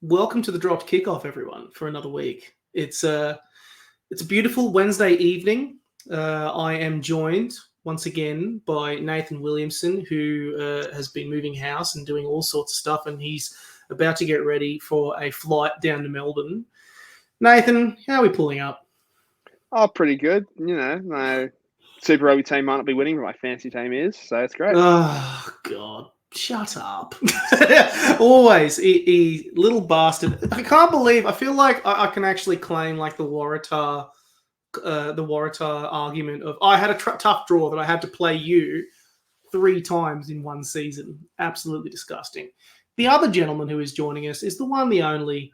Welcome to the dropped kickoff, everyone, for another week. It's a beautiful Wednesday evening. I am joined once again by Nathan Williamson, who has been moving house and doing all sorts of stuff, and he's about to get ready for a flight down to Melbourne. Nathan, how are we pulling up? Oh, pretty good. My Super Rugby team might not be winning, but my fantasy team is, so it's great. Oh, God. Shut up. Always. He little bastard. I can't believe, I feel like I can actually claim like the Waratah argument of I had a tough draw that I had to play you 3 times in one season. Absolutely disgusting. The other gentleman who is joining us is the one, the only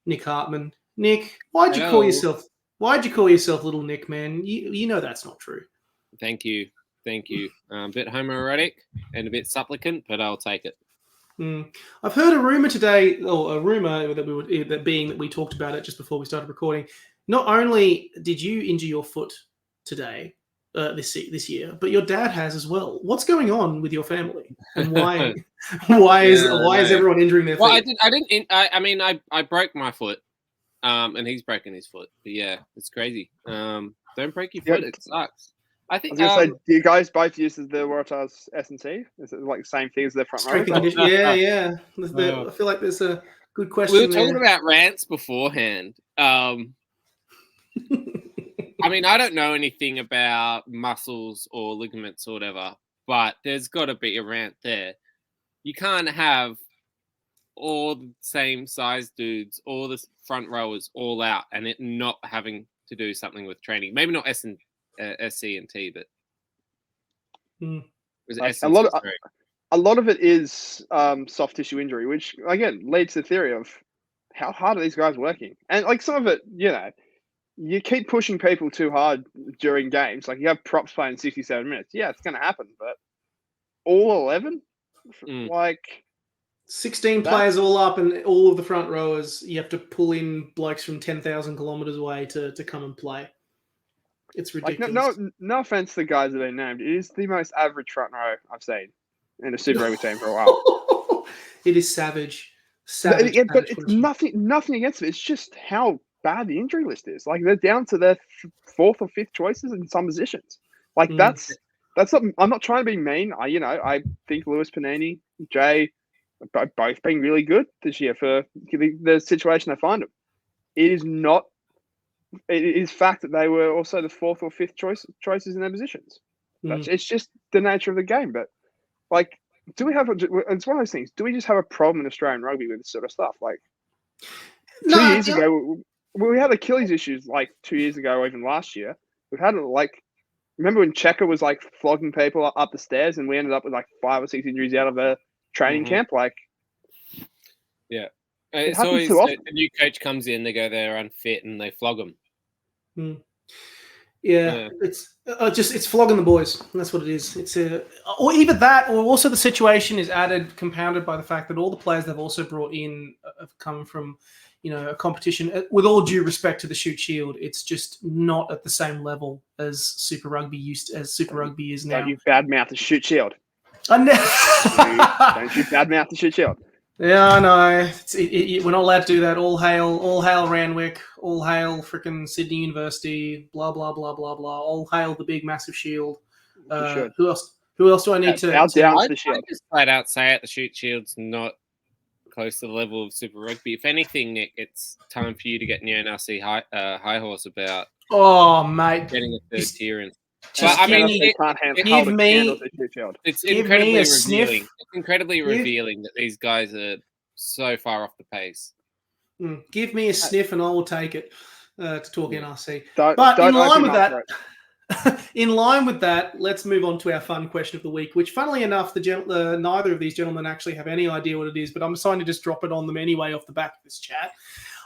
Nick Hartman. Nick, why'd you call yourself Little Nick, man? You know that's not true. Thank you. A bit homoerotic and a bit supplicant, but I'll take it. I've heard a rumor today, or a rumor that we talked about it just before we started recording. Not only did you injure your foot today, this year, but your dad has as well. What's going on with your family, and why? why is everyone injuring their feet? Well, I broke my foot, and he's broken his foot. But yeah, it's crazy. Don't break your foot; it sucks. I was gonna say, do you guys both use the Waratahs S&T? Is it like the same thing as the front row? Yeah. I feel like there's a good question. We were talking about rants beforehand. I don't know anything about muscles or ligaments or whatever, but there's got to be a rant there. You can't have all the same size dudes, all the front rowers, all out, and it not having to do something with training. Maybe not SC&T, but a lot of it is soft tissue injury, which again leads to the theory of how hard are these guys working, and like some of it, you keep pushing people too hard during games. Like you have props playing 67 minutes. Yeah, it's going to happen, but all 11, like 16 players all up, and all of the front rowers, you have to pull in blokes from 10,000 kilometers away to come and play. It's ridiculous. Like, no offense to the guys that are named. It is the most average front row I've seen in a Super Rugby team for a while. It is savage. But it's nothing against it. It's just how bad the injury list is. Like they're down to their 4th or 5th choices in some positions. Like that's something. I'm not trying to be mean. I think Lewis Panini, Jay, both being really good this year for the situation they find them. It is not. It is fact that they were also the 4th or 5th choices in their positions. It's just the nature of the game. But like, do we have? It's one of those things. Do we just have a problem in Australian rugby with this sort of stuff? Like 2 years ago, we had Achilles issues. Like 2 years ago, or even last year, we've had like. Remember when Checker was like flogging people up the stairs, and we ended up with like 5 or 6 injuries out of a training camp? Like, yeah. It's always a new coach comes in, they go they're unfit, and they flog them. Yeah, it's flogging the boys. That's what it is. It's or either that, or also the situation is compounded by the fact that all the players they've also brought in have come from, a competition. With all due respect to the Shoot Shield, it's just not at the same level as Super Rugby is now. Don't you badmouth the Shoot Shield. Don't you badmouth the Shoot Shield. Yeah, I know. We're not allowed to do that. All hail Randwick. All hail frickin' Sydney University. Blah blah blah blah blah. All hail the big massive shield. Who else? Who else do I need to? I just flat out say it. The Shoot Shield's not close to the level of Super Rugby. If anything, Nick, it's time for you to get in your NRC high horse about. Oh, mate, getting a third tier in. It's incredibly revealing. It's incredibly revealing that these guys are so far off the pace. Give me a sniff and I will take it to talk NRC. In line with that, let's move on to our fun question of the week, which, funnily enough, neither of these gentlemen actually have any idea what it is, but I'm deciding to just drop it on them anyway off the back of this chat.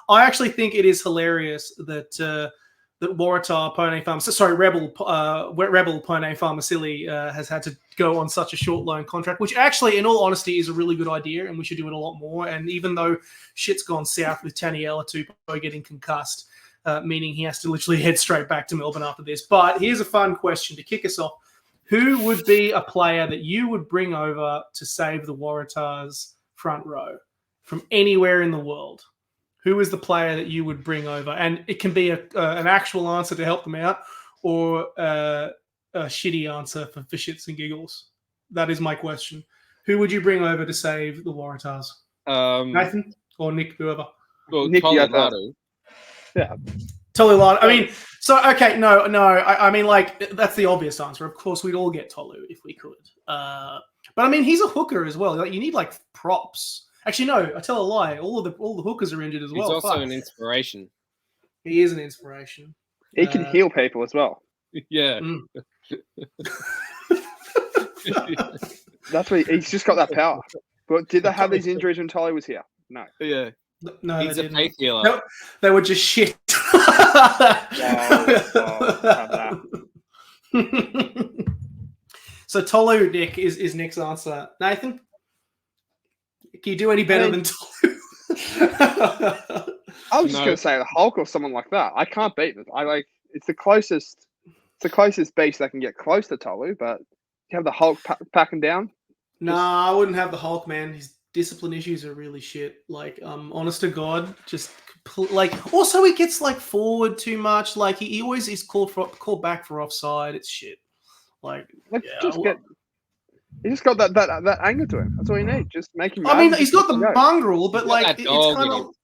I actually think it is hilarious that Waratah Pone Farm, Rebel Pone Farmasili has had to go on such a short loan contract, which actually, in all honesty, is a really good idea, and we should do it a lot more. And even though shit's gone south with Taniela Tupou getting concussed, meaning he has to literally head straight back to Melbourne after this. But here's a fun question to kick us off. Who would be a player that you would bring over to save the Waratahs front row? from anywhere in the world, who is the player that you would bring over? And it can be an actual answer to help them out, or a shitty answer for shits and giggles. That is my question. Who would you bring over to save the Waratahs? Nathan or Nick, whoever? Well, Nick, Tolly yeah, Lado. Yeah. Tolu Lado. I mean, so okay, no. I mean, like that's the obvious answer. Of course, we'd all get Tolu if we could. But I mean, he's a hooker as well. Like, you need like props. Actually, no. I tell a lie. All the hookers are injured as well. He's also an inspiration. He is an inspiration. He can heal people as well. Yeah. That's what he's just got that power. But did they have these injuries when Tolly was here? No. Yeah. No, he's a faith healer. No, they were just shit. So Tolu, Nick, is Nick's answer. Nathan, can you do any better than Tolu? I was just going to say the Hulk or someone like that. I can't beat it. It's the closest beast that can get close to Tolu, but you have the Hulk packing down. Nah, I wouldn't have the Hulk, man. His discipline issues are really shit. Like, honest to God, just like. Also, he gets like forward too much. Like, he always is called back for offside. It's shit. Like he just got that anger to him. That's all you need. Just make him. I mean, he's got the mongrel, but like it's kind of.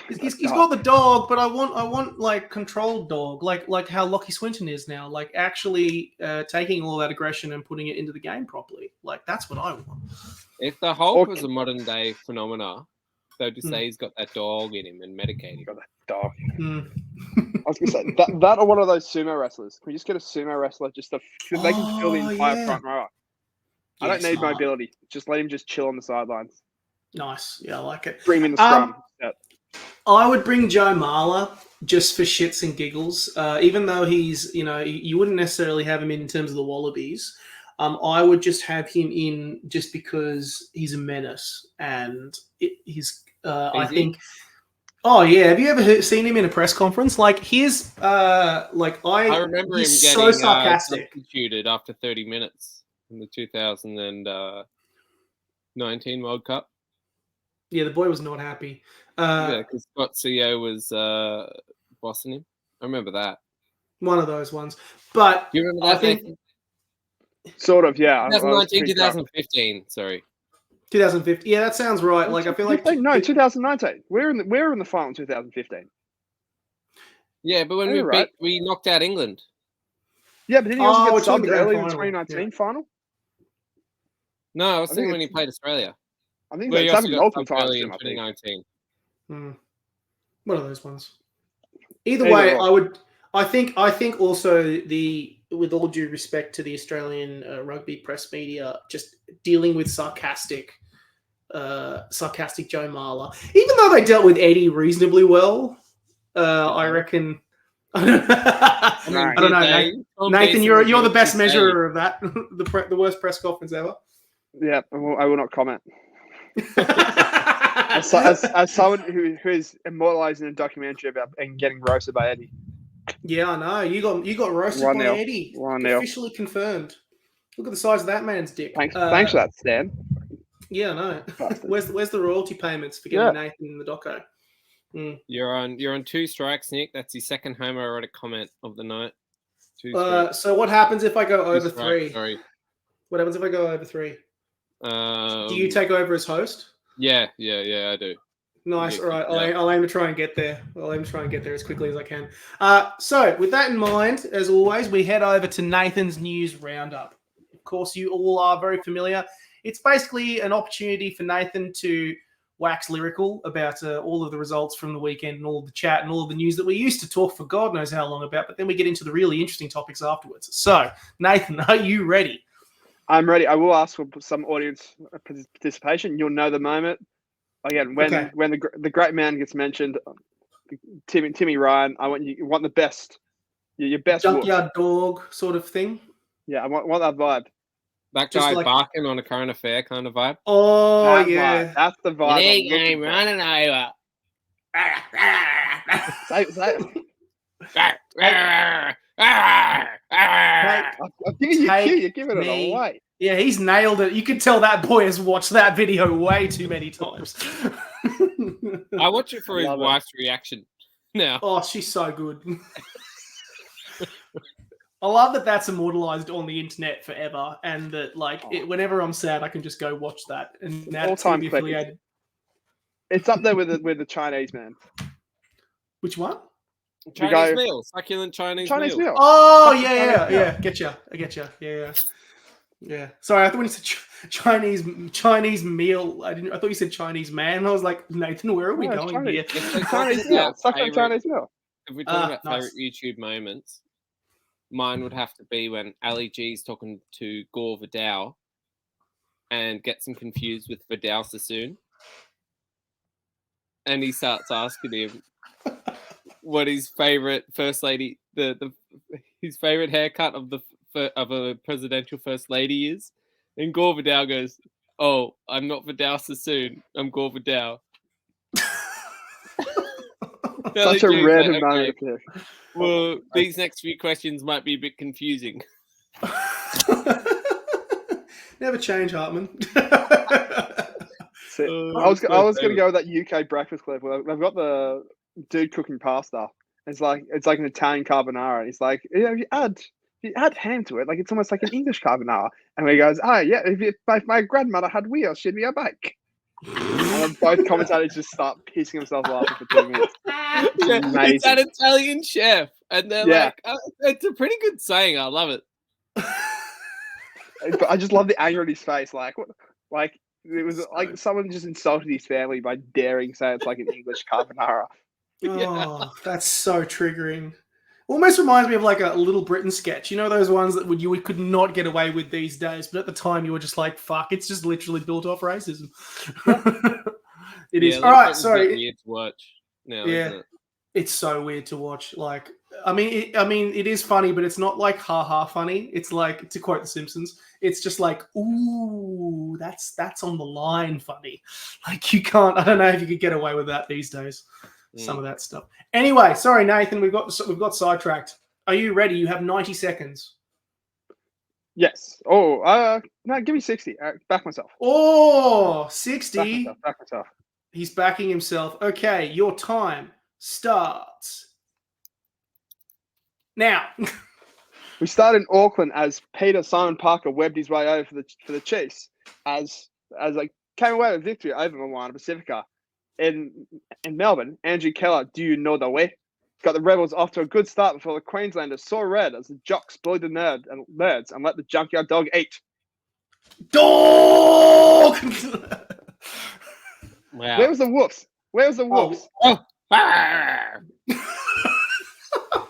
He's got the dog, but I want like controlled dog, like how Lockie Swinton is now, like actually taking all that aggression and putting it into the game properly. Like that's what I want. If the Hulk was a modern day phenomena, they'd just say he's got that dog in him and medicate him. Got that dog. I was gonna say that or one of those sumo wrestlers. Can we just get a sumo wrestler just so they can fill the entire front row? I don't need mobility. Just let him just chill on the sidelines. Nice. Yeah, I like it. Bring him in the scrum. I would bring Joe Marler just for shits and giggles. Even though he's, you wouldn't necessarily have him in terms of the Wallabies. I would just have him in just because he's a menace and I think. Oh yeah, have you ever seen him in a press conference? Like I remember him so getting sarcastic. Substituted after 30 minutes in the 2019 World Cup. Yeah, the boy was not happy. Because Scott CEO was bossing him. I remember that. One of those ones. But do you remember that? I think sort of, yeah. 2019, 2015. Sorry. 2015. Yeah, that sounds right. Like I feel like 2019. We're in the final in 2015. Yeah, but when we knocked out England. Yeah, but didn't he also get subbed early in the 2019 final? No, I was thinking when he played Australia. I think that's happened multiple times in 2019. One of those ones. Either way, I think also with all due respect to the Australian rugby press media, just dealing with sarcastic Joe Marler, even though they dealt with Eddie reasonably well, I reckon. I don't know, Nathan. You're the best measurer of that. The worst press conference ever. Yeah, I will not comment. as someone who is immortalized in a documentary about and getting roasted by Eddie. Yeah, I know. You got roasted by Eddie. 1-0. Officially confirmed. Look at the size of that man's dick. Thanks for that, Stan. Yeah, I know. Where's the royalty payments for getting Nathan in the doco? You're on 2 strikes, Nick. That's the second homoerotic comment of the night. So what happens if I go over 3? Sorry. What happens if I go over 3? Do you take over as host? Yeah, I do. Nice. All right. I'll aim to try and get there. As quickly as I can. So with that in mind, as always, we head over to Nathan's News Roundup. Of course, you all are very familiar. It's basically an opportunity for Nathan to wax lyrical about all of the results from the weekend and all of the chat and all of the news that we used to talk for God knows how long about, but then we get into the really interesting topics afterwards. So, Nathan, are you ready? I'm ready. I will ask for some audience participation. You'll know the moment. Again, when the great man gets mentioned, Timmy Ryan, I want the best, your best junkyard dog sort of thing. Yeah, I want that vibe. That guy barking on a current affair kind of vibe. Oh, that yeah. Vibe. That's the vibe. I'm running over. Say I've given you a cue. You're giving it away. Yeah, he's nailed it. You could tell that boy has watched that video way too many times. I watch it for his wife's reaction now. Oh, she's so good. I love that that's immortalized on the internet forever, and that whenever I'm sad, I can just go watch that. And that's all-time affiliated. It's up there with the Chinese man. Which one? Chinese meal, succulent Chinese meal. Oh yeah. I get you. Yeah. Sorry, I thought when you said Chinese meal, I thought you said Chinese man. I was like, Nathan, where are we going here? Chinese meal. Succulent Chinese meal. If we're talking about favorite YouTube moments, mine would have to be when Ali G's talking to Gore Vidal and gets him confused with Vidal Sassoon. And he starts asking him what his favorite first lady, his favorite haircut of a presidential first lady is. And Gore Vidal goes, "Oh, I'm not Vidal Sassoon. I'm Gore Vidal." Such a random moment. Well, these next few questions might be a bit confusing. Never change, Hartman. I was going to go with that UK breakfast clip where they've got the dude cooking pasta. It's like an Italian carbonara. It's like, if you add ham to it, like it's almost like an English carbonara. And he goes, "Oh yeah, if my grandmother had wheels, she'd be a bike." And both commentators just start pissing themselves laughing for 2 minutes. It's an Italian chef, and they're like, "It's a pretty good saying. I love it." But I just love the anger on his face. Like what? Like it was like someone just insulted his family by daring say it's like an English carbonara. Oh, that's so triggering. Almost reminds me of like a Little Britain sketch. You know those ones that you could not get away with these days, but at the time you were just like, "Fuck!" It's just literally built off racism. It is. All right, sorry. Weird to watch now, yeah, isn't it? It's so weird to watch. Like, I mean, it is funny, but it's not like ha funny. It's like, to quote The Simpsons, it's just like, ooh, that's on the line funny. Like you can't. I don't know if you could get away with that these days. Some of that stuff. Anyway, sorry, Nathan, we've got sidetracked. Are you ready? You have 90 seconds. Yes. Oh, no, give me 60. Back myself. Oh, 60. Back myself. He's backing himself. Okay, your time starts now. We start in Auckland as Peter Simon Parker webbed his way over for the Chiefs as I came away with victory over Waratahs Pacifica. In Melbourne, Andrew Keller, do you know the way? Got the Rebels off to a good start before the Queenslanders saw red as the jocks bullied the nerds and let the junkyard dog eat. Dog! Wow. Where was the Wolves?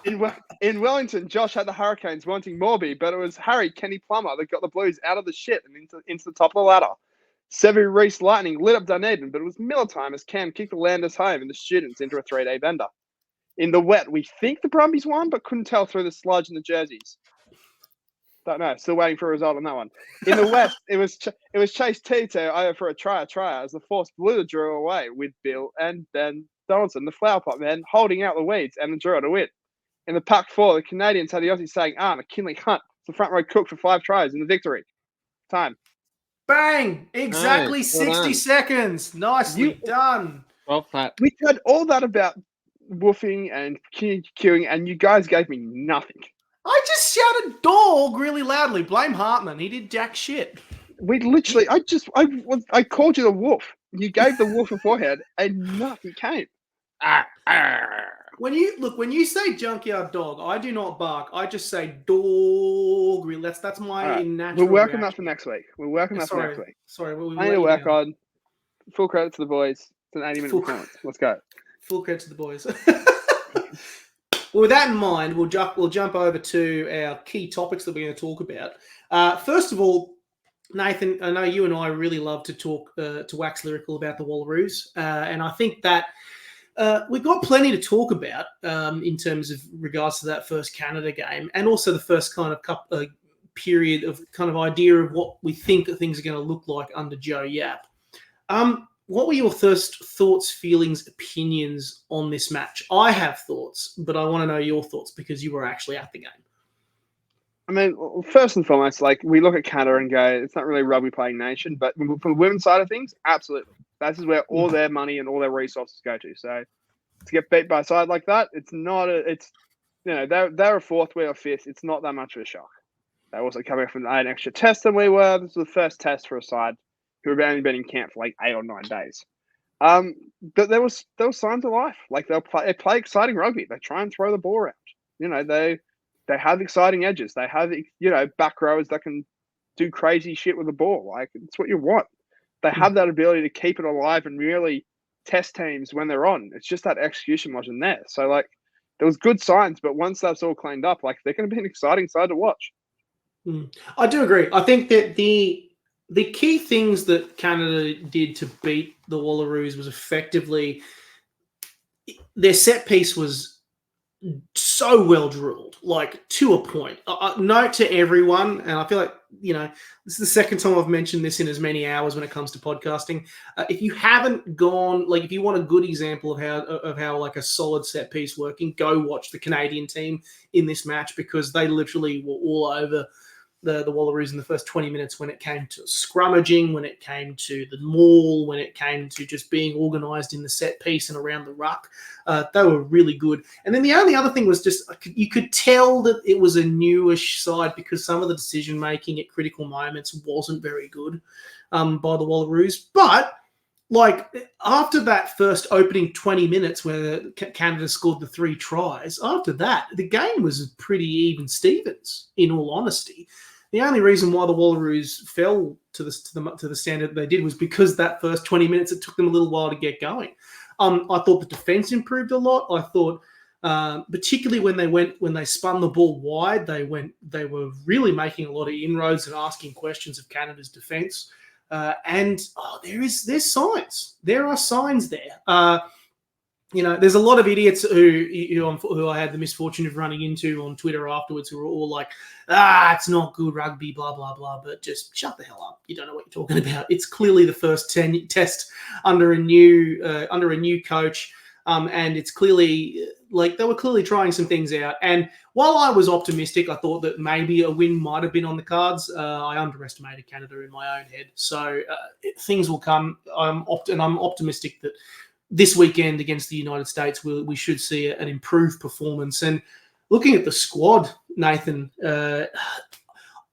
In Wellington, Josh had the Hurricanes wanting Morby, but it was Harry Kenny Plummer that got the Blues out of the shit and into the top of the ladder. Sevu Reece Lightning lit up Dunedin, but it was Miller time as Cam kicked the Landers home and the Students into a 3-day bender. In the wet, we think the Brumbies won, but couldn't tell through the sludge in the jerseys. Don't know. Still waiting for a result on that one. In the West, it was Chase Tito over for a try as the Force blew the draw away with Bill and Ben Donaldson, the flower pot men, holding out the weeds and the draw to win. In the Pac 4, the Canadians had the Aussies saying, McKinley Hunt, the front row cook for 5 tries in the victory. Time. Bang! Exactly nice. 60 seconds. Nicely done. Well, we heard all that about woofing and queuing, and you guys gave me nothing. I just shouted dog really loudly. Blame Hartman. He did jack shit. We literally, I called you the wolf. You gave the wolf beforehand, and nothing came. When you say junkyard dog, I do not bark. I just say dog. Really, that's my natural. We're working that for next week. Sorry, I need to work on. Full credit to the boys. It's an 80-minute performance. Let's go. Full credit to the boys. Well, with that in mind, we'll jump over to our key topics that we're going to talk about. First of all, Nathan, I know you and I really love to talk to wax lyrical about the Wallaroos, and I think that we've got plenty to talk about in terms of regards to that first Canada game, and also the first kind of period of kind of idea of what we think that things are going to look like under Joe Yap. What were your first thoughts, feelings, opinions on this match? I have thoughts, but I want to know your thoughts because you were actually at the game. I mean, first and foremost, like we look at Canada and go, it's not really a rugby playing nation, but from the women's side of things, absolutely. This is where all their money and all their resources go to. So to get beat by a side like that, they're a fourth, we are fifth. It's not that much of a shock. They're also coming from an extra test than we were. This was the first test for a side who have only been in camp for like 8 or 9 days. But there was signs of life. Like they play exciting rugby. They try and throw the ball around. They have exciting edges. They have back rowers that can do crazy shit with the ball. Like it's what you want. They have that ability to keep it alive and really test teams when they're on. It's just that execution wasn't there. So like there was good signs, but once that's all cleaned up, like they're going to be an exciting side to watch. I do agree. I think that the key things that Canada did to beat the Wallaroos was effectively their set piece was so well drilled, like to a point. Note to everyone, and I feel like, this is the second time I've mentioned this in as many hours when it comes to podcasting. If you haven't gone, like if you want a good example of how like a solid set piece working, go watch the Canadian team in this match because they literally were all over the Wallaroos in the first 20 minutes when it came to scrummaging, when it came to the maul, when it came to just being organised in the set piece and around the ruck. They were really good. And then the only other thing was just you could tell that it was a newish side because some of the decision-making at critical moments wasn't very good by the Wallaroos. But like after that first opening 20 minutes where Canada scored the 3 tries, after that, the game was pretty even Stevens, in all honesty. The only reason why the Wallaroos fell to the standard they did was because that first 20 minutes, it took them a little while to get going. I thought the defense improved a lot. I thought, particularly when they spun the ball wide, they were really making a lot of inroads and asking questions of Canada's defense. There's signs. There are signs there. There's a lot of idiots who I had the misfortune of running into on Twitter afterwards who were all like, it's not good rugby, blah, blah, blah, but just shut the hell up. You don't know what you're talking about. It's clearly the first test under a new coach, and it's clearly, like, they were clearly trying some things out. And while I was optimistic, I thought that maybe a win might have been on the cards. I underestimated Canada in my own head. So things will come. I'm optimistic that this weekend against the United States, we should see an improved performance. And looking at the squad, Nathan,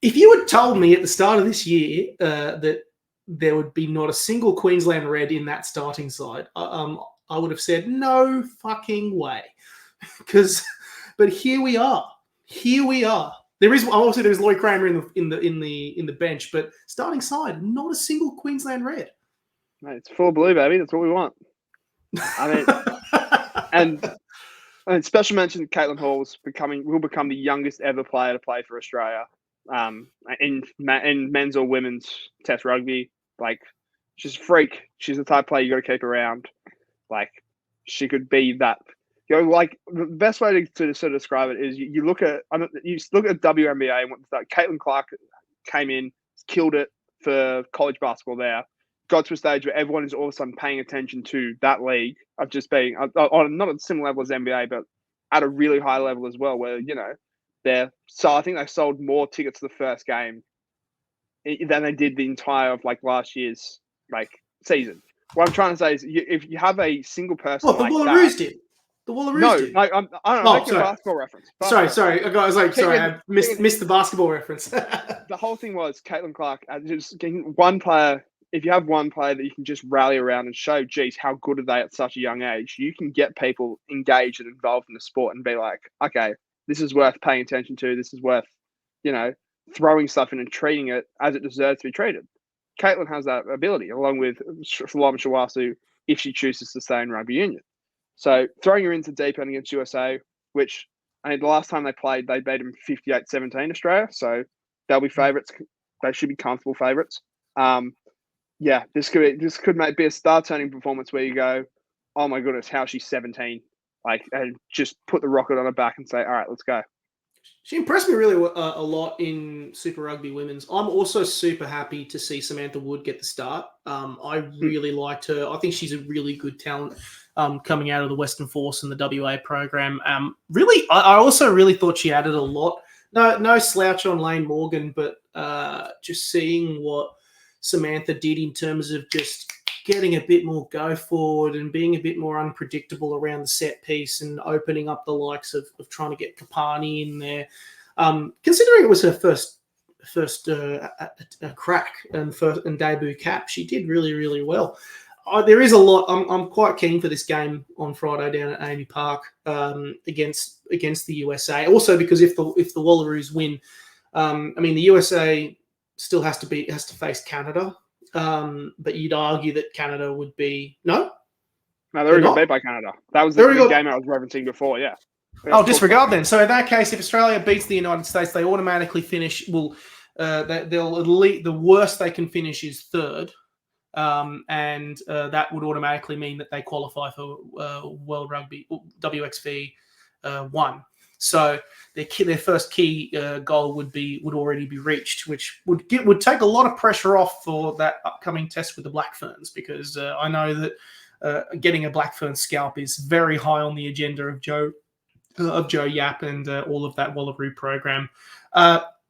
if you had told me at the start of this year that there would be not a single Queensland Red in that starting side, I would have said no fucking way. But here we are. There's Lloyd Kramer in the bench, but starting side, not a single Queensland Red. Mate, it's full blue, baby. That's what we want. I mean, and special mention, Caitlin Hall will become the youngest ever player to play for Australia, in men's or women's Test rugby. Like, she's a freak. She's the type of player you got to keep around. Like, she could be that. Like the best way to sort of describe it is you look at WNBA and Caitlin Clark came in, killed it for college basketball there. Got to a stage where everyone is all of a sudden paying attention to that league of just being on not at a similar level as NBA, but at a really high level as well, where, I think they sold more tickets to the first game than they did the entire of like last year's like season. What I'm trying to say is if you have a single person the Wallaroos did. The Wallaroos did. I don't know. Make a basketball reference. Sorry. I was like, I missed the basketball reference. The whole thing was Caitlin Clark just getting one player. If you have one player that you can just rally around and show, geez, how good are they at such a young age, you can get people engaged and involved in the sport and be like, okay, this is worth paying attention to. This is worth, throwing stuff in and treating it as it deserves to be treated. Caitlin has that ability, along with Salam Shawasu, if she chooses to stay in rugby union. So throwing her into deep end against USA, which the last time they played, they beat them 58-17 Australia. So they'll be favourites. They should be comfortable favourites. Yeah, this could be a star-turning performance where you go, oh my goodness, how she's 17, and just put the rocket on her back and say, all right, let's go. She impressed me really a lot in Super Rugby Women's. I'm also super happy to see Samantha Wood get the start. I really liked her. I think she's a really good talent coming out of the Western Force and the WA program. I also really thought she added a lot No slouch on Lane Morgan, but just seeing what Samantha did in terms of just getting a bit more go forward and being a bit more unpredictable around the set piece and opening up the likes of trying to get Kapani in there. Considering it was her first crack and debut cap, she did really, really well. There is a lot. I'm quite keen for this game on Friday down at Amy Park against the USA. Also, because if the Wallaroos win, the USA still has to face Canada. But you'd argue that Canada would be no. No, they already got beat by Canada. That was the game I was referencing before. Yeah. Disregard then. So in that case, if Australia beats the United States, they automatically finish. Well, the worst they can finish is third. And that would automatically mean that they qualify for World Rugby WXV 1. So their first key goal would already be reached, which would take a lot of pressure off for that upcoming test with the Black Ferns, because I know that getting a Black Fern scalp is very high on the agenda of Joe Yap and all of that Wallaroo program.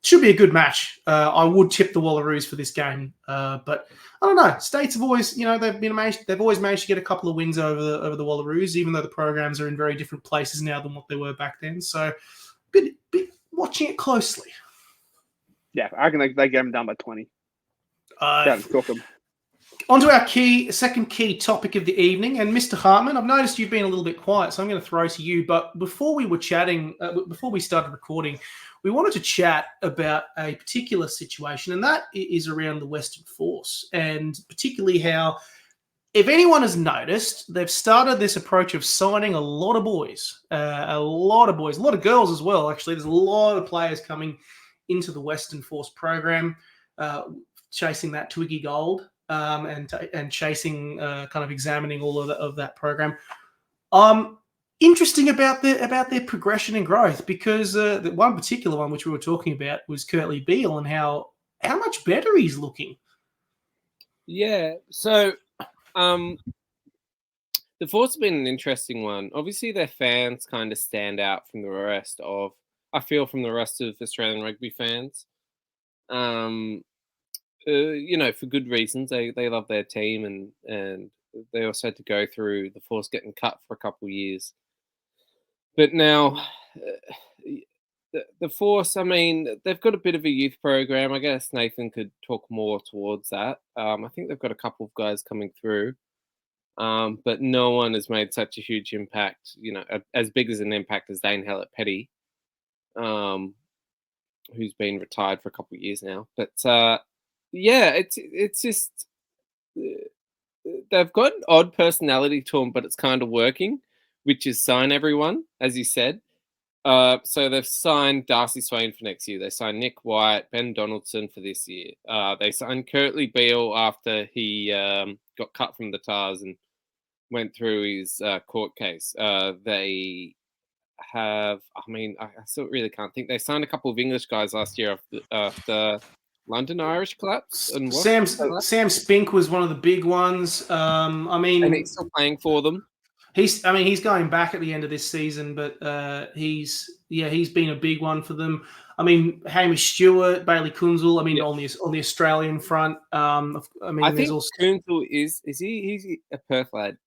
Should be a good match. I would tip the Wallaroos for this game, but I don't know. States have always, they've always managed to get a couple of wins over the Wallaroos, even though the programs are in very different places now than what they were back then. So, bit watching it closely. Yeah, I reckon they get them down by 20. On to our second key topic of the evening, and Mr. Hartman, I've noticed you've been a little bit quiet, so I'm going to throw to you. But before we started recording, we wanted to chat about a particular situation, and that is around the Western Force, and particularly how, if anyone has noticed, they've started this approach of signing a lot of boys, a lot of girls as well. Actually, there's a lot of players coming into the Western Force program, chasing that Twiggy Gold. And chasing, kind of examining all of that program. Interesting about their progression and growth, because the one particular one which we were talking about was Kurtley Beale and how much better he's looking. Yeah, so the Force has been an interesting one. Obviously, their fans kind of stand out from the rest of Australian rugby fans. For good reasons. They love their team, and they also had to go through the Force getting cut for a couple of years. But now, the Force, they've got a bit of a youth program. I guess Nathan could talk more towards that. I think they've got a couple of guys coming through, but no one has made such a huge impact, as big as an impact as Dane Hallett-Petty, who's been retired for a couple of years now. But yeah, it's just they've got an odd personality to them, but it's kind of working, which is sign everyone, as you said. So they've signed Darcy Swain for next year. They signed Nick White, Ben Donaldson for this year. They signed Kurtley Beale after he got cut from the Tars and went through his court case. They have, I still really can't think. They signed a couple of English guys last year after London Irish collapse. And Sam Spink was one of the big ones. And he's still playing for them. He's going back at the end of this season, but he's been a big one for them. Hamish Stewart, Bailey Kunzel. On the Australian front. I think there's also Kunzel he's a Perth lad,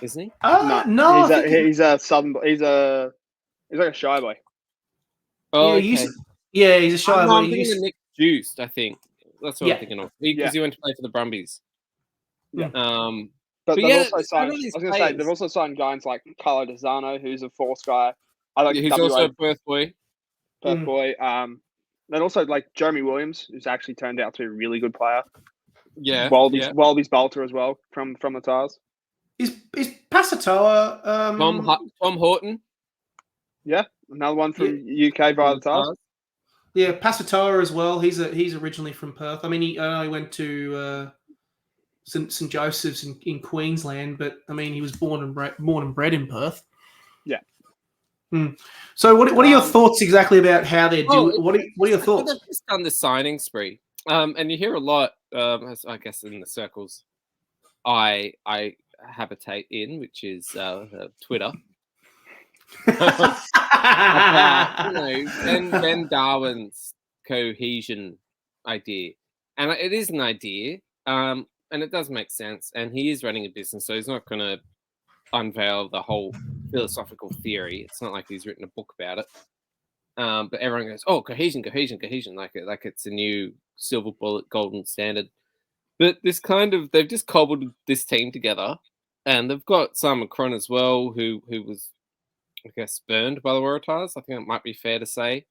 isn't he? No, he's like a shy boy. Oh, yeah, he's a shy boy. I'm thinking of Nick Juiced, I think. That's what I'm thinking of. Because he went to play for the Brumbies. Yeah. But they've also signed guys like Carlo Desano, who's a Force guy. Who's also a Perth boy. Boy. Then also like Jeremy Williams, who's actually turned out to be a really good player. Yeah. Walby's Bolter as well from the Tars. Is Pasatoa Tom Horton? Yeah, another one from UK via the Tars. Yeah, Pasatoa as well. He's originally from Perth. He went to St Joseph's in Queensland, but he was born and bred in Perth. Yeah. So what are your thoughts exactly about how they're doing? What are your thoughts? They've just done the signing spree, and you hear a lot. I guess in the circles I habitate in, which is Twitter. about Ben Darwin's cohesion idea, and it is an idea, and it does make sense. And he is running a business, so he's not going to unveil the whole philosophical theory. It's not like he's written a book about it. But everyone goes, "Oh, cohesion, like it's a new silver bullet, golden standard." But they've just cobbled this team together, and they've got Simon Cron as well, who was, I guess, burned by the Waratahs. I think it might be fair to say.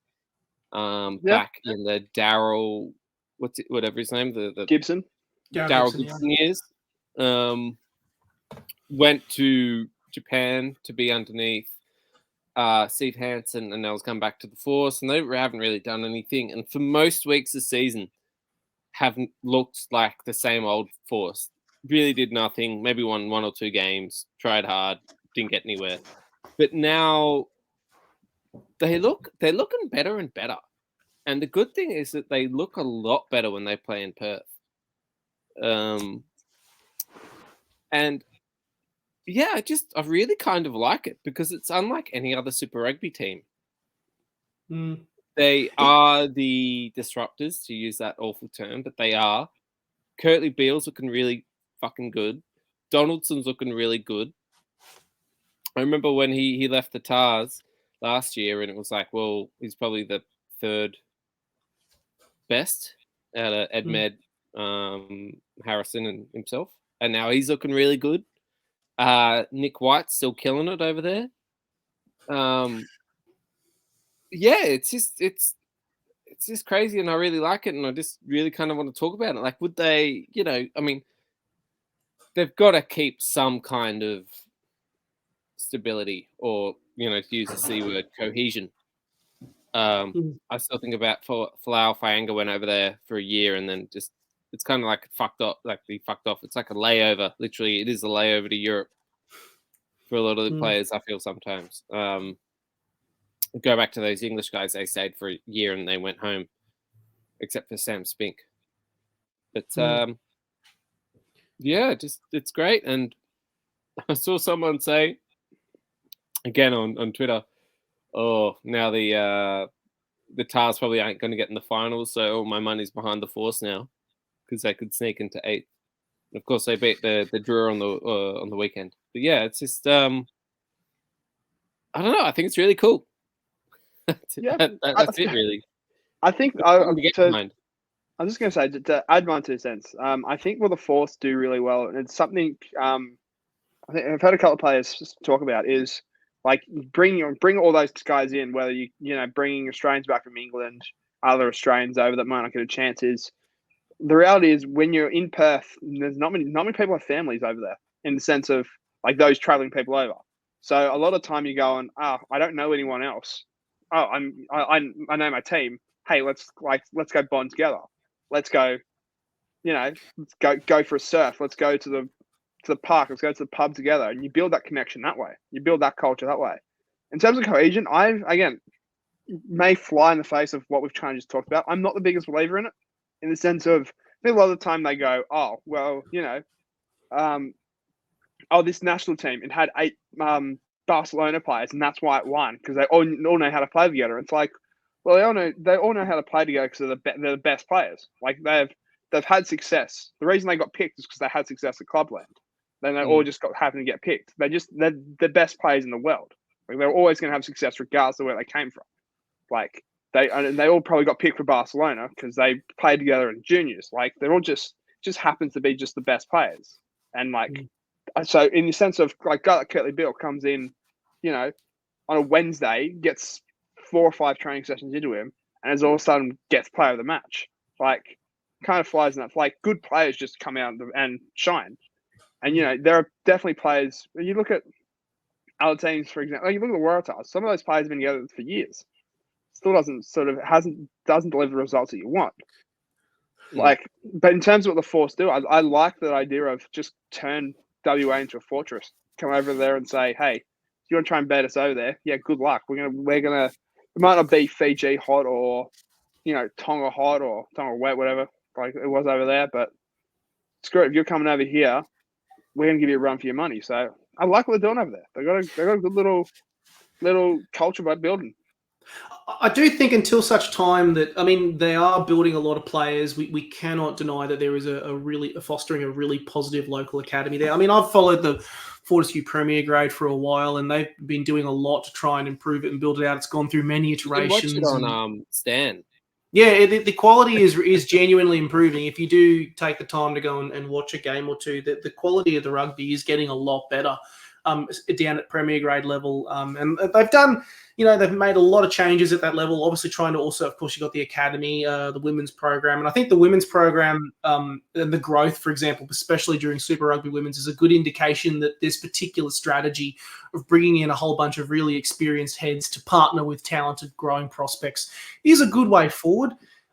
Back in the Daryl, whatever his name, the Gibson, Daryl Gibson years, went to Japan to be underneath Steve Hansen, and now has come back to the Force, and they haven't really done anything. And for most weeks this season, haven't looked like the same old Force. Really did nothing. Maybe won 1 or 2 games. Tried hard, didn't get anywhere. But now they're looking better and better. And the good thing is that they look a lot better when they play in Perth. And yeah, I really kind of like it because it's unlike any other Super Rugby team. They are the disruptors, to use that awful term, but they are. Kurtley Beale's looking really fucking good. Donaldson's looking really good. I remember when he left the Tars last year, and it was like, well, he's probably the 3rd best out of Edmed, Harrison, and himself. And now he's looking really good. Nick White's still killing it over there. Yeah, it's just crazy, and I really like it, and I just really kind of want to talk about it. Like, would they, I mean, they've got to keep some kind of stability, or, to use the C word, cohesion. I still think about Falau Faenga went over there for a year, and then just, it's kind of like fucked up. Like he fucked off. It's like a layover. Literally, it is a layover to Europe for a lot of the players, I feel sometimes. Go back to those English guys. They stayed for a year and they went home, except for Sam Spink. But yeah, just it's great. And I saw someone say again on Twitter, "Oh, now the Tars probably aren't going to get in the finals, so all my money's behind the Force now because they could sneak into 8th." And of course, they beat the Drua on the weekend. But yeah, it's just I don't know. I think it's really cool. That's it, really. I think I'm just going to say, to add my 2 cents, I think what the Force do really well, and it's something I think I've heard a couple of players talk about, is like bring all those guys in, whether bringing Australians back from England, other Australians over that might not get a chance. Is the reality is when you're in Perth, there's not many people have families over there, in the sense of like those traveling people over. So a lot of time you're going, I don't know anyone else. Oh, I know my team. Hey, let's go bond together. Let's go, let's go for a surf. Let's go to the park. Let's go to the pub together. And you build that connection that way. You build that culture that way. In terms of cohesion, may fly in the face of what we've kind of just talked about. I'm not the biggest believer in it, in the sense of, I think a lot of the time they go, oh, well, this national team, it had 8 Barcelona players, and that's why it won, because they all know how to play together. It's like, well, they all know how to play together because they're the best players. Like they've had success. The reason they got picked is because they had success at Clubland. Then they all just happened to get picked. They're the best players in the world. Like they're always going to have success regardless of where they came from. Like they all probably got picked for Barcelona because they played together in juniors. Like they're all just happens to be just the best players. And like so in the sense of like Kurtley Beale comes in, on a Wednesday, gets 4 or 5 training sessions into him, and as all of a sudden gets player of the match. Like kind of flies in that. Like good players just come out and shine. And there are definitely players. When you look at other teams, for example, like you look at the Waratahs. Some of those players have been together for years. Still doesn't deliver the results that you want. Like, but in terms of what the Force do, I like that idea of just turn WA into a fortress. Come over there and say, hey, if you want to try and beat us over there, yeah, good luck. We're gonna. It might not be Fiji hot or, Tonga hot or Tonga wet, whatever like it was over there, but screw it. If you're coming over here, we're gonna give you a run for your money. So I like what they're doing over there. They got a good little little culture by building. I do think until such time that, I mean, they are building a lot of players. We cannot deny that there is a fostering a really positive local academy there. I mean, I've followed the Fortescue Premier Grade for a while, and they've been doing a lot to try and improve it and build it out. It's gone through many iterations. You can watch it on Stan. Yeah, the quality is genuinely improving. If you do take the time to go and watch a game or two, the quality of the rugby is getting a lot better down at Premier Grade level. And they've done, they've made a lot of changes at that level, obviously trying to also, of course, you've got the academy, the women's program. And I think the women's program and the growth, for example, especially during Super Rugby Women's, is a good indication that this particular strategy of bringing in a whole bunch of really experienced heads to partner with talented growing prospects is a good way forward.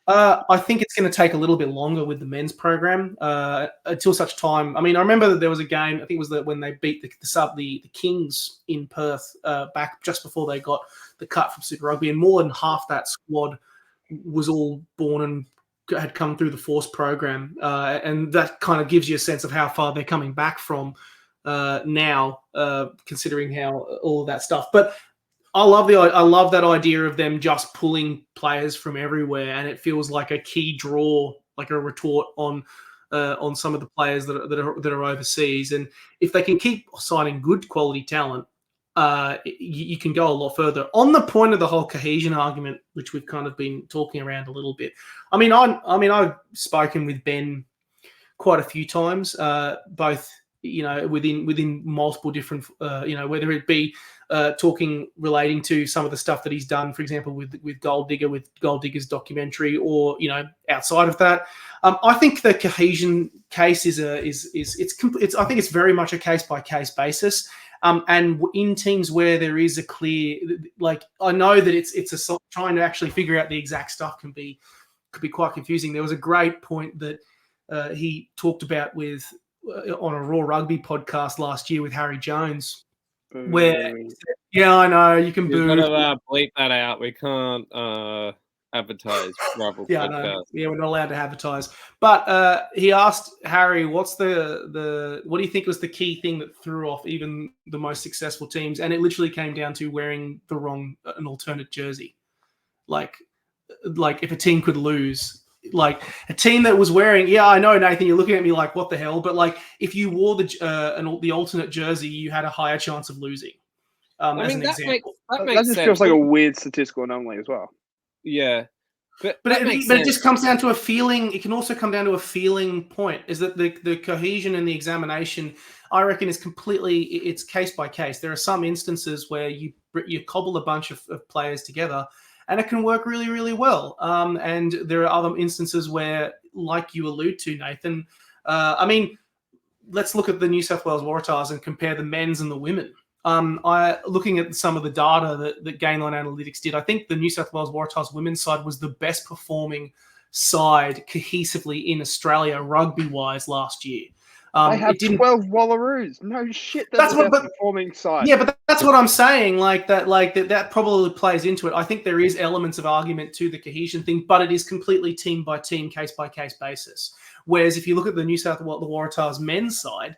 I think it's going to take a little bit longer with the men's program until such time. I mean, I remember that there was a game, I think it was when they beat the Kings in Perth back just before they got the cut from Super Rugby, and more than half that squad was all born and had come through the Force program. And that kind of gives you a sense of how far they're coming back from now, considering how all of that stuff. But I love that idea of them just pulling players from everywhere, and it feels like a key draw, like a retort on some of the players that are overseas. And if they can keep signing good quality talent, you can go a lot further. On the point of the whole cohesion argument, which we've kind of been talking around a little bit. I mean, I've spoken with Ben quite a few times, both within multiple different, whether it be talking relating to some of the stuff that he's done, for example, with Gold Digger, with Gold Digger's documentary, or outside of that. I think the cohesion case is I think it's very much a case by case basis. And in teams where there is a clear, like, I know that it's trying to actually figure out the exact stuff could be quite confusing. There was a great point that he talked about on a Raw Rugby podcast last year with Harry Jones, where I know you can boo. We've got to bleep that out. We can't advertise rival podcast. Yeah, we're not allowed to advertise. But he asked Harry, "What's what do you think was the key thing that threw off even the most successful teams?" And it literally came down to wearing an alternate jersey. Like if a team could lose. Like a team that was wearing, I know, Nathan, you're looking at me like, what the hell? But like, if you wore the alternate jersey, you had a higher chance of losing. As an example, that just feels like a weird statistical anomaly as well. Yeah, but it just comes down to a feeling. It can also come down to a feeling point. Is that the cohesion and the examination? I reckon it's case by case. There are some instances where you cobble a bunch of players together, and it can work really, really well. And there are other instances where, like you allude to, Nathan, I mean, let's look at the New South Wales Waratahs and compare the men's and the women. Looking at some of the data that Gainline Analytics did, I think the New South Wales Waratahs women's side was the best performing side cohesively in Australia rugby-wise last year. They have 12 Wallaroos. No shit, that's the best performing side. Yeah, but that's what I'm saying. That probably plays into it. I think there is elements of argument to the cohesion thing, but it is completely team by team, case by case basis. Whereas if you look at the New South Wales Waratahs men's side,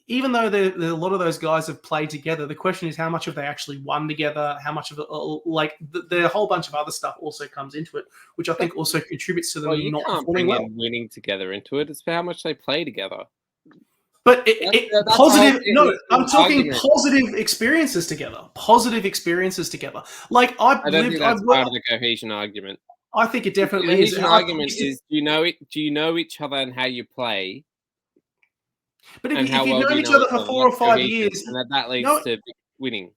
even though a lot of those guys have played together, the question is how much have they actually won together? How much of it, the whole bunch of other stuff also comes into it, which I think also contributes to them not performing well. Winning together into it. It's how much they play together. But positive. No, I'm talking positive experiences together. Positive experiences together. Like I don't think that's part of the cohesion argument. I think it definitely is. The argument is: do you know each other and how you play? But if you've known each other for 4 or 5 years, and that leads to winning.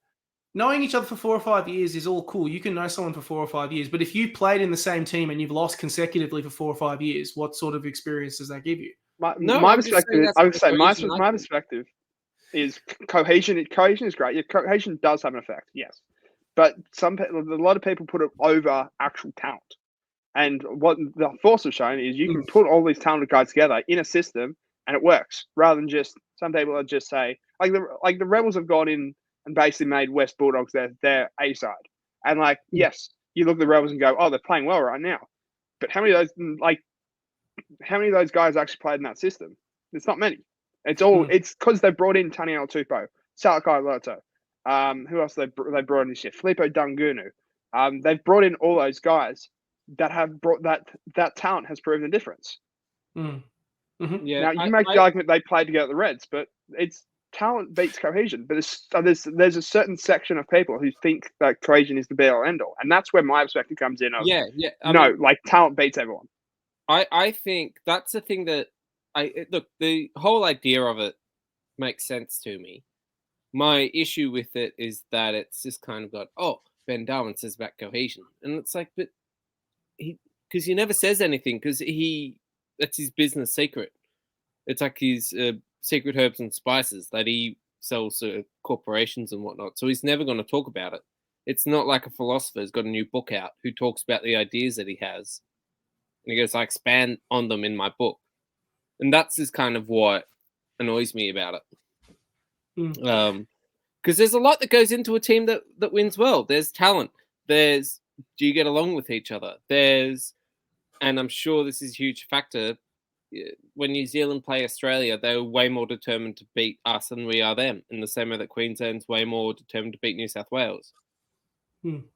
Knowing each other for 4 or 5 years is all cool. You can know someone for 4 or 5 years, but if you played in the same team and you've lost consecutively for 4 or 5 years, what sort of experience does that give you? My perspective is cohesion. Cohesion is great. Yeah, cohesion does have an effect, yes, but a lot of people put it over actual talent. And what the Force have shown is you can put all these talented guys together in a system, and it works. Rather than just some people that just say the Rebels have gone in and basically made West Bulldogs their A side, and yes, you look at the Rebels and go, oh, they're playing well right now, but how many of those guys actually played in that system? It's not many. It's all it's because they brought in Taniela Tupou, Salakai Loto, Who else they brought in this year? Filippo Dungunu. They've brought in all those guys that have brought that talent has proven the difference. Mm-hmm. Yeah, now you make the argument they played together at the Reds, but it's talent beats cohesion. But there's a certain section of people who think that cohesion is the be all end all, and that's where my perspective comes in. I mean, like talent beats everyone. I think that's the thing that look, the whole idea of it makes sense to me. My issue with it is that it's just kind of got, Ben Darwin says about cohesion. And it's like, but because he never says anything because that's his business secret. It's like his secret herbs and spices that he sells to corporations and whatnot. So he's never going to talk about it. It's not like a philosopher who's got a new book out who talks about the ideas that he has. And he goes, I expand on them in my book. And that's just kind of what annoys me about it. Because there's a lot that goes into a team that wins well. There's talent. There's, do you get along with each other? And I'm sure this is a huge factor. When New Zealand play Australia, they're way more determined to beat us than we are them. In the same way that Queensland's way more determined to beat New South Wales. Anyway,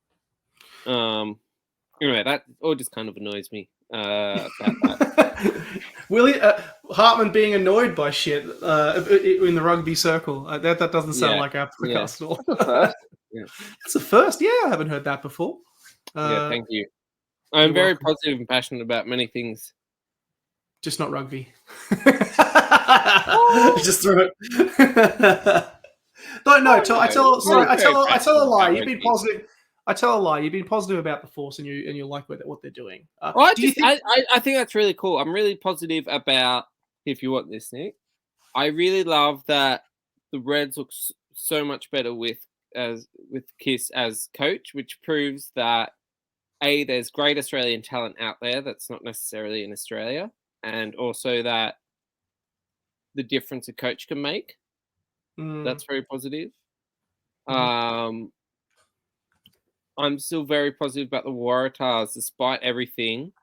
that all just kind of annoys me about that. Willie Hartman being annoyed by shit in the rugby circle. That doesn't sound like our podcast at all. It's a first. Yeah, I haven't heard that before. Thank you. I'm very positive and passionate about many things. Just not rugby. Just throw it. I tell a lie. You've been positive. I tell a lie. You've been positive about the Force, and you like what they're doing. I think that's really cool. I'm really positive about. If you want this, Nick, I really love that the Reds look so much better with Kiss as coach, which proves that there's great Australian talent out there that's not necessarily in Australia, and also that the difference a coach can make. That's very positive. I'm still very positive about the Waratahs, despite everything.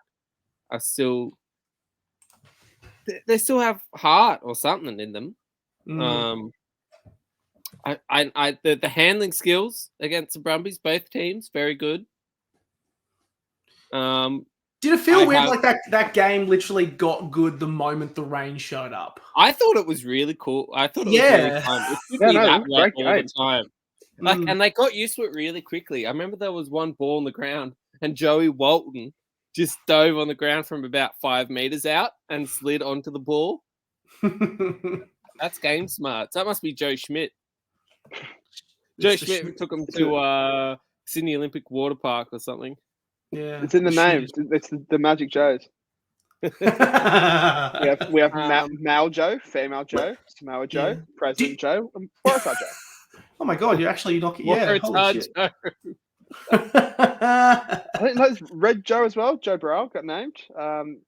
They still have heart or something in them. The handling skills against the Brumbies, both teams, very good. Did it feel weird like that game literally got good the moment the rain showed up? I thought it was really cool. I thought it was really fun. It should be that way all the time. And they got used to it really quickly. I remember there was one ball on the ground and Joey Walton just dove on the ground from about 5 meters out and slid onto the ball. That's game smart. That must be Joe Schmidt. Joe Schmidt took him to Sydney Olympic Water Park or something. Yeah, it's in the name. It's the Magic Joes. we have male Joe, female Joe, Samoa Joe, President Joe, and Waratah Joe. Oh my God! You're not. Yeah, holy shit. I think that's Red Joe as well. Joe Burrell got named. Do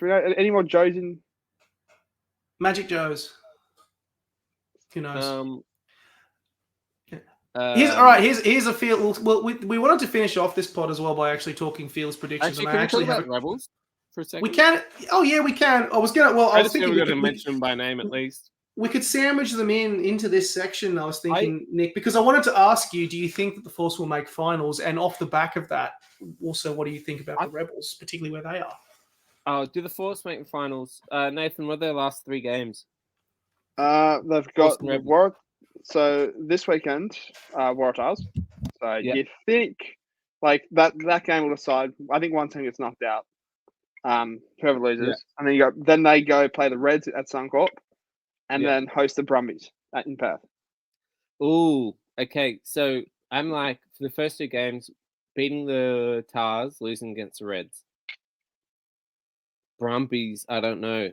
we know any more Joes in Magic Joes? Who knows? Here's a feel. Well, we wanted to finish off this pod as well by actually talking Fields predictions. Can we talk about Rebels for a second? We can. Oh yeah, we can. I was thinking we were going to mention them by name at least. We could sandwich them into this section. I was thinking, Nick, because I wanted to ask you: do you think that the Force will make finals? And off the back of that, also, what do you think about the Rebels, particularly where they are? Oh, do the Force make finals? Nathan, what are their last 3 games? They've got So this weekend, Waratahs. So you think like that game will decide. I think one team gets knocked out. Whoever loses, and then they go play the Reds at Suncorp, and then host the Brumbies in Perth. Ooh, okay. So I'm like for the first 2 games, beating the Tars, losing against the Reds. Brumbies, I don't know.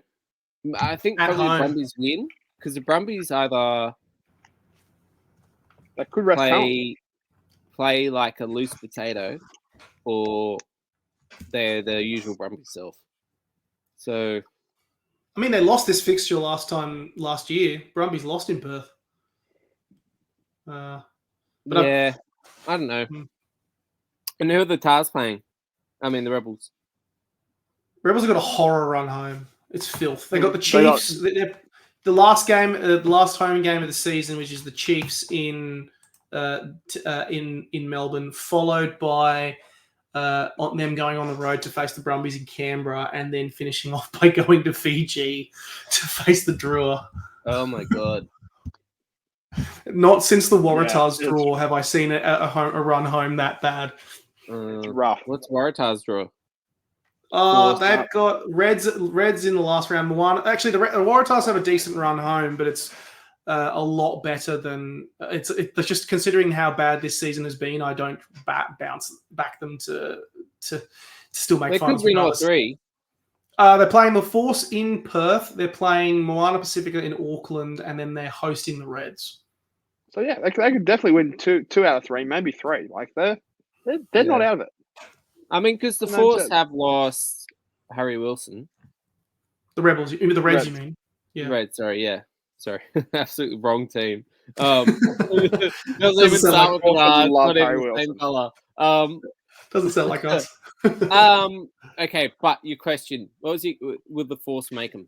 I think probably the Brumbies win because the Brumbies either. That could play like a loose potato, or they're the usual Brumbies self. So, I mean, they lost this fixture last year. Brumbies lost in Perth. I don't know. And who are the Tars playing? I mean, the Rebels. Rebels have got a horror run home. It's filth. They got the Chiefs. The last home game of the season, which is the Chiefs in in Melbourne, followed by them going on the road to face the Brumbies in Canberra, and then finishing off by going to Fiji to face the Drua. Oh my god! Not since the Waratahs draw have I seen a run home that bad. It's rough. What's Waratahs draw? They've got Reds in the last round. Actually, the Waratahs have a decent run home, but it's a lot better than it's just considering how bad this season has been. I don't back them to still make finals. They could win all three. They're playing the Force in Perth. They're playing Moana Pacifica in Auckland, and then they're hosting the Reds. So yeah, they could definitely win two out of three, maybe three. Like they're not out of it. I mean, because the Force have lost Harry Wilson. The Rebels, the Reds, you mean? Yeah. Reds, sorry, yeah. Sorry. Absolutely wrong team. Doesn't even start with not even the same colour. Doesn't sound like us. Okay, but your question, what was it? Would the Force make the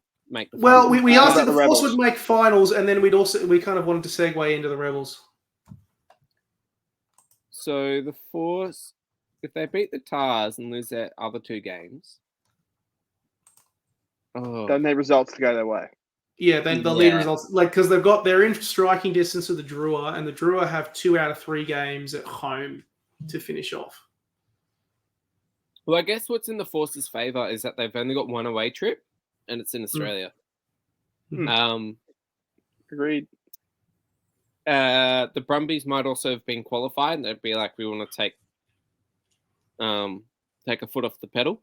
Well, finals? we asked if the Force would make finals, and then we kind of wanted to segue into the Rebels. So the Force, if they beat the Tars and lose their other two games, then their results to go their way. Yeah, then the lead results, because they're in striking distance of the Drua, and the Drua have 2 out of 3 games at home to finish off. Well, I guess what's in the Force's favour is that they've only got one away trip, and it's in Australia. Agreed. The Brumbies might also have been qualified, and they'd be like, we want to take a foot off the pedal.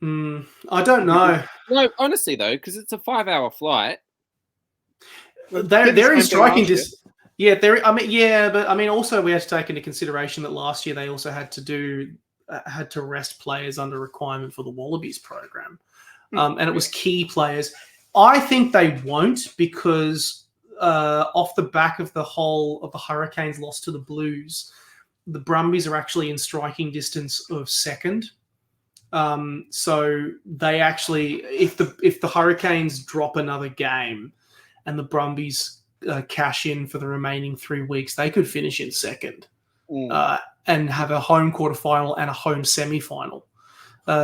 I don't know. No, honestly though, because it's a 5-hour flight. They're in striking distance. Yeah, but also we have to take into consideration that last year they also had to rest players under requirement for the Wallabies program, and it was key players. I think they won't because off the back of the Hurricanes loss to the Blues, the Brumbies are actually in striking distance of second. So they actually, if the Hurricanes drop another game and the Brumbies cash in for the remaining 3 weeks, they could finish in second and have a home quarterfinal and a home semi-final.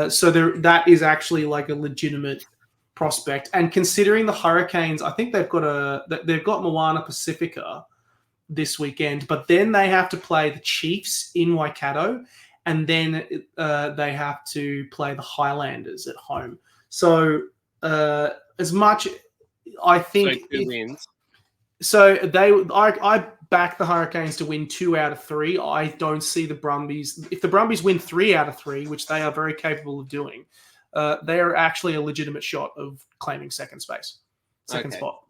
So that is actually like a legitimate prospect. And considering the Hurricanes, I think they've got Moana Pacifica this weekend, but then they have to play the Chiefs in Waikato, and then they have to play the Highlanders at home. So as much, I think... So 2 wins. So I back the Hurricanes to win 2 out of 3. I don't see the Brumbies... If the Brumbies win 3 out of 3, which they are very capable of doing, they are actually a legitimate shot of claiming second spot.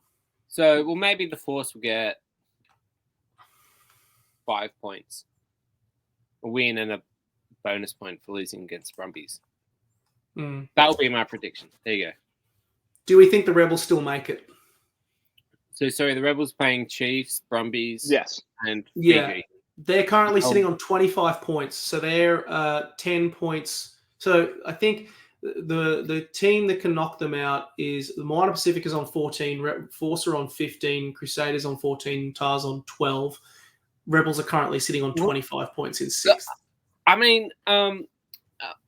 So, well, maybe the Force will get 5 points. A win and a bonus point for losing against Brumbies. That will be my prediction. There you go. Do we think the Rebels still make it? So, sorry, the Rebels playing Chiefs, Brumbies, and Fiji. Yeah, they're currently sitting on 25 points. So they're 10 points. So I think the team that can knock them out is the Moana Pacific is on 14, Force are on 15, Crusaders on 14, Tars on 12. Rebels are currently sitting on 25 points in 6th. I mean,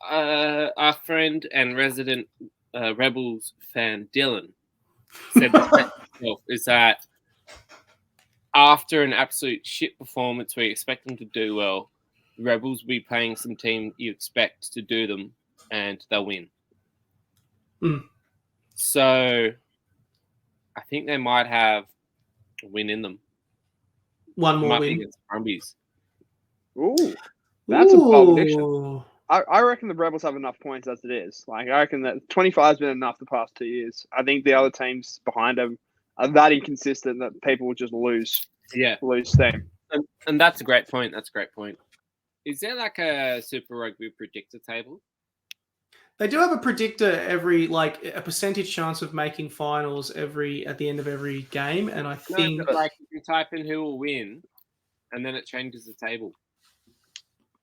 our friend and resident Rebels fan, Dylan, said is that after an absolute shit performance we expect them to do well, the Rebels will be playing some team you expect to do them, and they'll win. So I think they might have a win in them. One more win against Brumbies. Ooh, that's a bold prediction. I reckon the Rebels have enough points as it is. Like, I reckon that 25 has been enough the past 2 years. I think the other teams behind them are that inconsistent that people will just lose steam. And that's a great point. Is there like a Super Rugby predictor table? They do have a predictor a percentage chance of making finals at the end of every game, and I think if you type in who will win, and then it changes the table.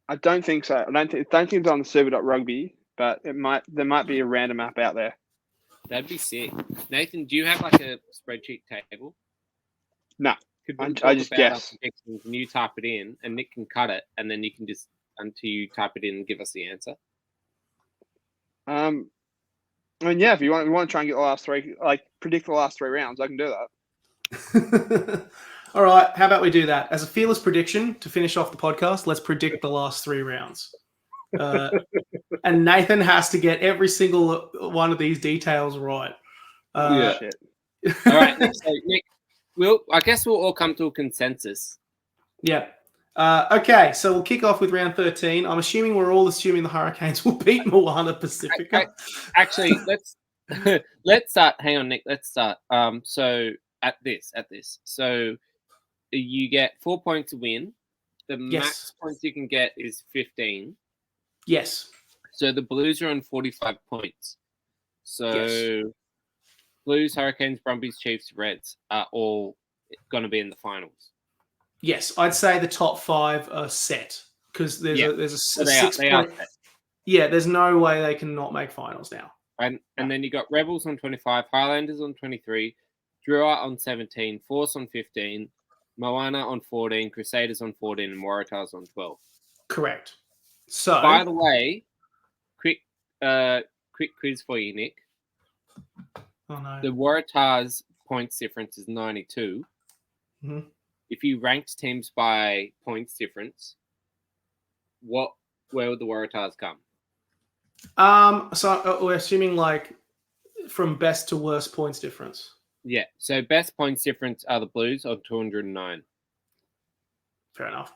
I don't think so. I don't think it's on the Super.Rugby, but there might be a random app out there. That'd be sick. Nathan, do you have like a spreadsheet table? No. I just guess. Predictions and you type it in, and Nick can cut it, and then you can just until you type it in and give us the answer. I mean, yeah, if you want to try and get the last three, like predict the last 3 rounds, I can do that. All right, how about we do that as a fearless prediction to finish off the podcast? Let's predict the last 3 rounds, and Nathan has to get every single one of these details right. Shit. All right, so Nick, I guess we'll all come to a consensus. Yeah. Okay, so we'll kick off with round 13. I'm assuming we're all assuming the Hurricanes will beat Moana Pacifica. Actually, let's start. Hang on, Nick. Let's start. So at this. So you get 4 points to win. The max points you can get is 15. Yes. So the Blues are on 45 points. So Blues, Hurricanes, Brumbies, Chiefs, Reds are all going to be in the finals. Yes, I'd say the top 5 are set because there's a 6 point. Yeah, there's no way they can not make finals now. And then you got Rebels on 25, Highlanders on 23, Drua on 17, Force on 15, Moana on 14, Crusaders on 14, and Waratahs on 12. Correct. So, by the way, quick quiz for you, Nick. Oh no. The Waratahs points difference is 92. Mm-hmm. If you ranked teams by points difference, where would the Waratahs come? So we're assuming like from best to worst points difference. Yeah. So best points difference are the Blues on 209. Fair enough.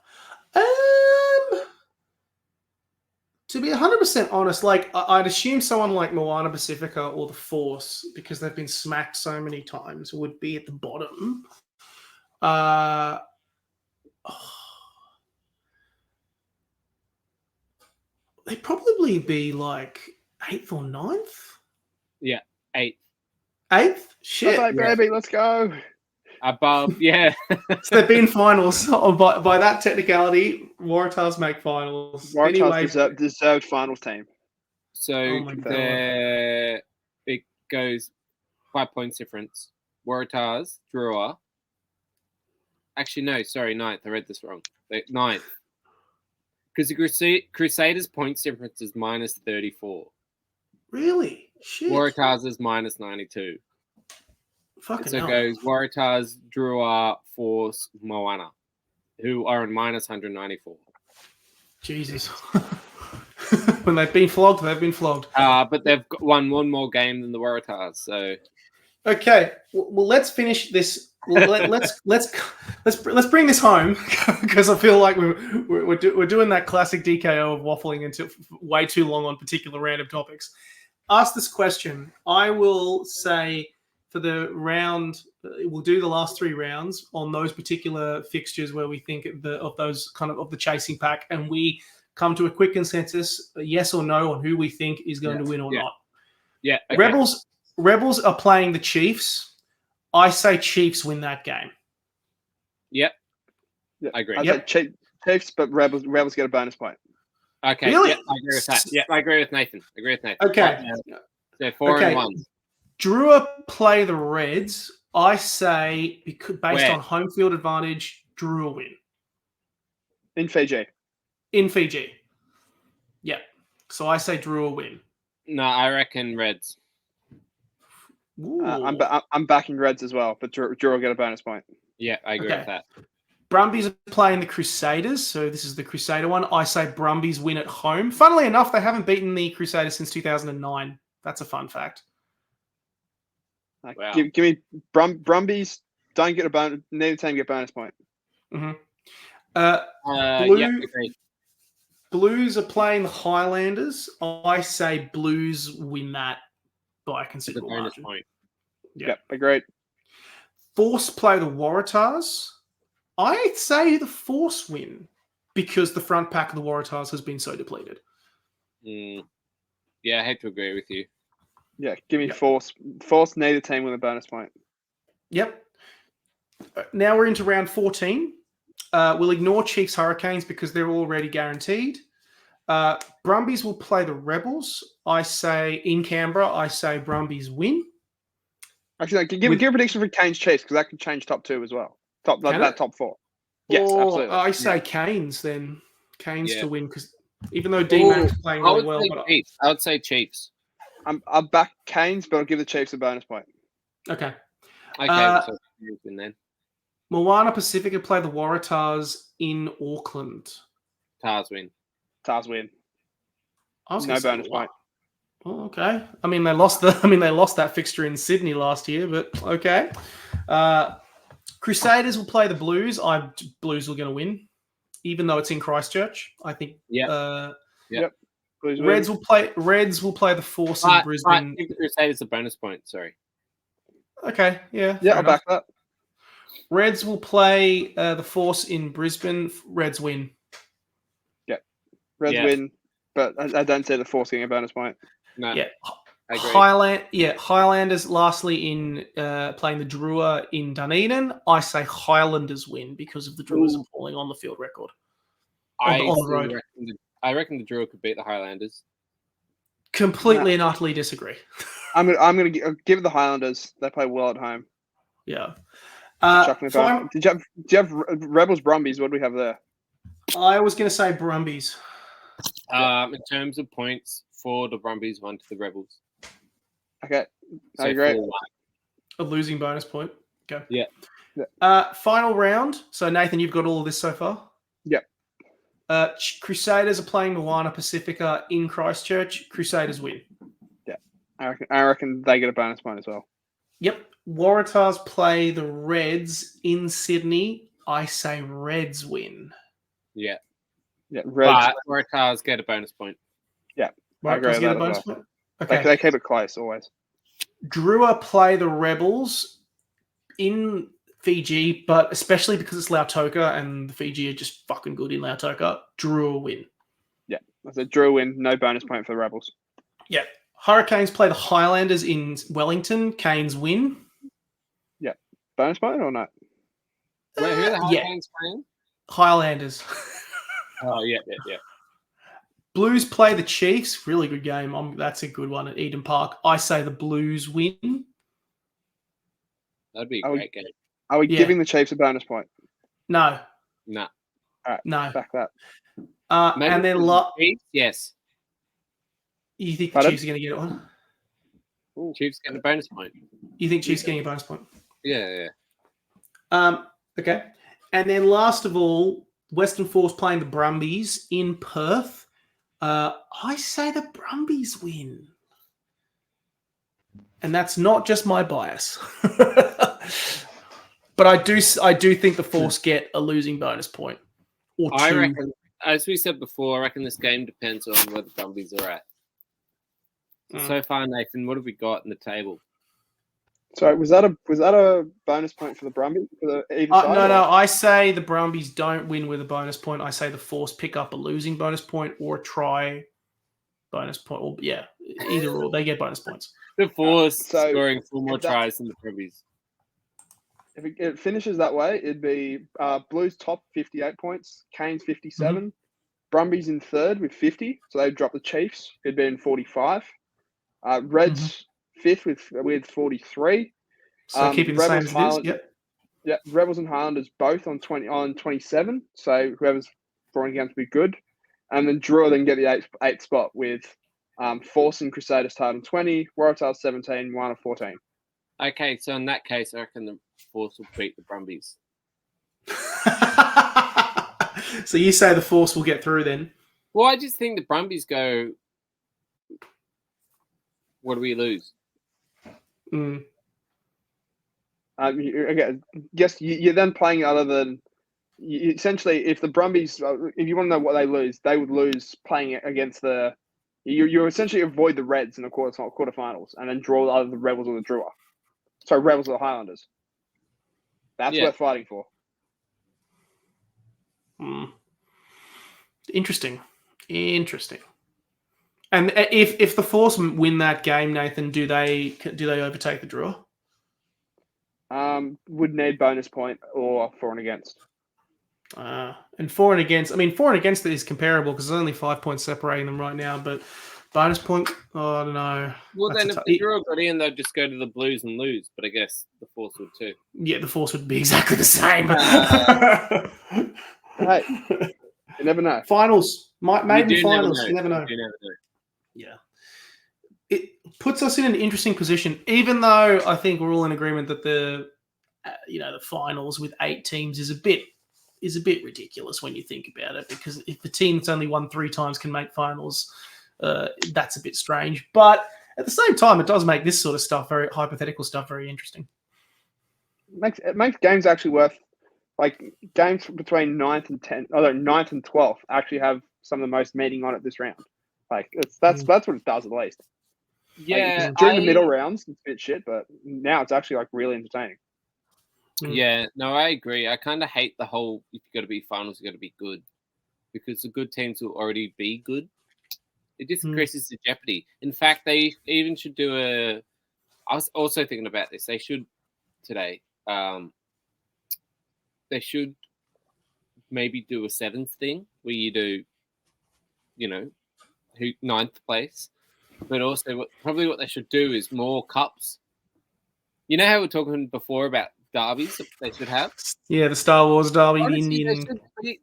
To be 100% honest, like I'd assume someone like Moana Pacifica or the Force, because they've been smacked so many times, would be at the bottom. They'd probably be like 8th or 9th. Yeah, 8th. 8th? Shit. Okay, baby, let's go. Above, yeah. So they've been finals. By that technicality, Waratahs make finals. Waratahs deserved finals team. So it goes 5 points difference. Waratahs, Drua. Actually, no, sorry, 9th. I read this wrong. 9th. Because the Crusaders' points difference is minus 34. Really? Shit. Waratahs is minus 92. Fucking so hell. it goes Waratahs, Drua, Force, Moana, who are in minus 194. Jesus. When they've been flogged, they've been flogged. But they've won one more game than the Waratahs. So okay, well, let's finish this. Let's bring this home because I feel like we're doing that classic DKO of waffling into way too long on particular random topics. Ask this question. I will say for the round, we'll do the last 3 rounds on those particular fixtures where we think of those kind of the chasing pack, and we come to a quick consensus, yes or no, on who we think is going to win or not. Yeah. Okay. Rebels are playing the Chiefs. I say Chiefs win that game. Yep. I agree. I say Chiefs, but Rebels get a bonus point. Okay. Really? Yeah, I agree with that. Yeah, I agree with Nathan. Okay. So 4-1. Drua play the Reds. I say, based on home field advantage, Drua win. In Fiji. Yeah. So I say Drua win. No, I reckon Reds. I'm backing Reds as well, but Drew will get a bonus point. Yeah, I agree with that. Brumbies are playing the Crusaders, so this is the Crusader one. I say Brumbies win at home. Funnily enough, they haven't beaten the Crusaders since 2009. That's a fun fact. Wow. Give me Brumbies. Don't get a bonus. Neither team get bonus point. Mm-hmm. Agreed. Blues are playing the Highlanders. I say Blues win that by a considerable margin. Point. Yep, agreed. Force play the Waratahs. I say the Force win because the front pack of the Waratahs has been so depleted. Yeah, I hate to agree with you. Yeah, give me Force. Force neither team with a bonus point. Yep. Now we're into round 14. We'll ignore Chiefs Hurricanes because they're already guaranteed. Brumbies will play the Rebels. I say in Canberra, I say Brumbies win. Actually, give a prediction for Canes Chiefs because that can change top 2 as well. Top four. Yes, absolutely. I say Canes then. Canes to win because even though D-Mac's playing I really would well, I would say Chiefs. I'll back Canes, but I'll give the Chiefs a bonus point. Okay. Okay, so then. Moana Pacifica play the Waratahs in Auckland. Tars win. No bonus point. Oh, okay. I mean, they lost that fixture in Sydney last year, but okay. Crusaders will play the Blues. Blues are going to win, even though it's in Christchurch. I think. Yep. Reds will play the Force in Brisbane. I think the Crusaders a bonus point. Sorry. Okay. Yeah. Yeah, I'll back that. Reds will play the Force in Brisbane. Reds win. Yeah. Reds win, but I don't say the Force getting a bonus point. No. Yeah. I agree. Highlanders lastly in playing the Drua in Dunedin. I say Highlanders win because of the Drua's appalling on the field record. On the road. I reckon the Drua could beat the Highlanders. Completely and utterly disagree. I'm gonna give it the Highlanders. They play well at home. Yeah. Did you have Rebels Brumbies? What do we have there? I was going to say Brumbies. In terms of points, for the Brumbies, 1 to the Rebels. Okay, I agree. A losing bonus point. Okay. Yeah. Final round. So Nathan, you've got all of this so far. Yep. Crusaders are playing Moana Pacifica in Christchurch. Crusaders win. Yeah, I reckon they get a bonus point as well. Yep. Waratahs play the Reds in Sydney. I say Reds win. Yeah. Yeah, Reds. But Waratahs get a bonus point. Yeah. Waratahs get a bonus point? Okay. They keep it close always. Drua play the Rebels in Fiji, but especially because it's Lautoka and the Fiji are just fucking good in Lautoka, Drua win. Yeah. I said Drua win, no bonus point for the Rebels. Yeah. Hurricanes play the Highlanders in Wellington. Canes win. Yeah. Bonus point or not? Wait, who are the Hurricanes playing? Highlanders. Oh, yeah. Blues play the Chiefs. Really good game. That's a good one at Eden Park. I say the Blues win. That'd be a great game. Are we giving the Chiefs a bonus point? No. No. All right. No. Back that. And then Chiefs, yes. You think the Chiefs are going to get one? Ooh. Chiefs getting a bonus point. You think Chiefs getting a bonus point? Yeah. Okay. And then last of all, Western Force playing the Brumbies in Perth. I say the Brumbies win. And that's not just my bias. But I do think the Force get a losing bonus point. Or two. I reckon, as we said before, I reckon this game depends on where the Brumbies are at. So far, Nathan, what have we got in the table? So was that a bonus point for the Brumbies? For the either side, no. I say the Brumbies don't win with a bonus point. I say the Force pick up a losing bonus point or a try bonus point. Or either or, they get bonus points. The Force scoring 4 more tries than the Brumbies. If it finishes that way, it'd be Blues top 58 points, Canes 57, Brumbies in third with 50, so they'd drop the Chiefs. It'd be in 45. Reds fifth with 43. So keeping the same as it is. Yep. Yeah, Rebels and Highlanders both on 27. So whoever's drawing against will be good, and then Drua then get the eighth spot with Force and Crusaders tied on 20, Waratahs 17, Moana 14. Okay, so in that case, I reckon the Force will beat the Brumbies. So you say the Force will get through then? Well, I just think the Brumbies go. What do we lose? Yes, you're then playing other than essentially. If the Brumbies, if you want to know what they lose, they would lose playing against the. You essentially avoid the Reds in the quarterfinals, and then draw either the Rebels or the Drua. So Rebels or the Highlanders. That's worth fighting for. Interesting. And if the Force win that game, Nathan, do they overtake the Drua? Would need bonus point or for and against. And for and against, I mean, for and against is comparable because there's only 5 points separating them right now. But Bonus point? Oh, I don't know. Well, then if the draw got in, they'd just go to the Blues and lose. But I guess the Force would too. Yeah, the Force would be exactly the same. Hey, you never know. Finals. Maiden finals. You never know. You never know. Yeah. It puts us in an interesting position, even though I think we're all in agreement that the finals with 8 teams is a bit ridiculous when you think about it, because if the team that's only won 3 times can make finals, that's a bit strange. But at the same time, it does make this sort of stuff, very hypothetical stuff, very interesting. It makes games actually worth, like games between 9th and 12th actually have some of the most meaning on it this round. Like that's what it does at least. Yeah, like, during the middle rounds, it's a bit shit, but now it's actually like really entertaining. Yeah, no, I agree. I kind of hate the whole if you got to be finals, you got to be good, because the good teams will already be good. It just increases the jeopardy. In fact, they even should do a. I was also thinking about this. They should today. They should maybe do a 7th thing where you do, 9th place. But also, probably what they should do is more cups. You know how we were talking before about derbies that they should have? Yeah, the Star Wars derby, Honestly, the Indian.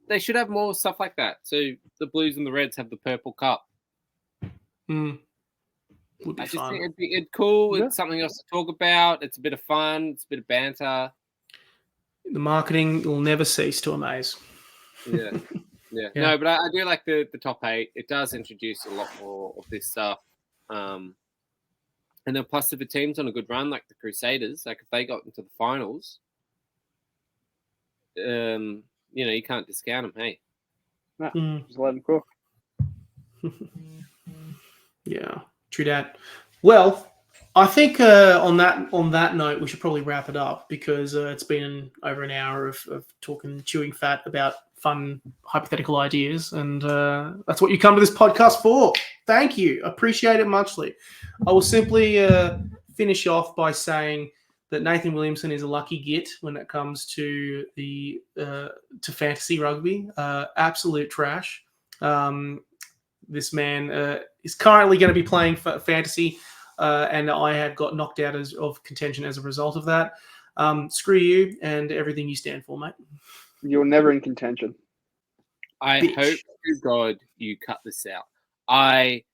They should have more stuff like that. So the Blues and the Reds have the purple cup. Would be I just fun. think it'd cool. Yeah. It's something else to talk about. It's a bit of fun. It's a bit of banter. The marketing will never cease to amaze. Yeah. Yeah. No, but I do like the top 8. It does introduce a lot more of this stuff. And then plus if a team's on a good run, like the Crusaders, like if they got into the finals, you can't discount them, hey? No, just let them cook. Yeah, true that. Well, I think on that note, we should probably wrap it up, because it's been over an hour of chewing fat about fun hypothetical ideas, and that's what you come to this podcast for. Thank you, appreciate it muchly. I will simply finish off by saying that Nathan Williamson is a lucky git when it comes to the to fantasy rugby. Absolute trash. This man is currently going to be playing fantasy, and I have got knocked out of contention as a result of that. Screw you and everything you stand for, mate. You're never in contention. I hope to God you cut this out. I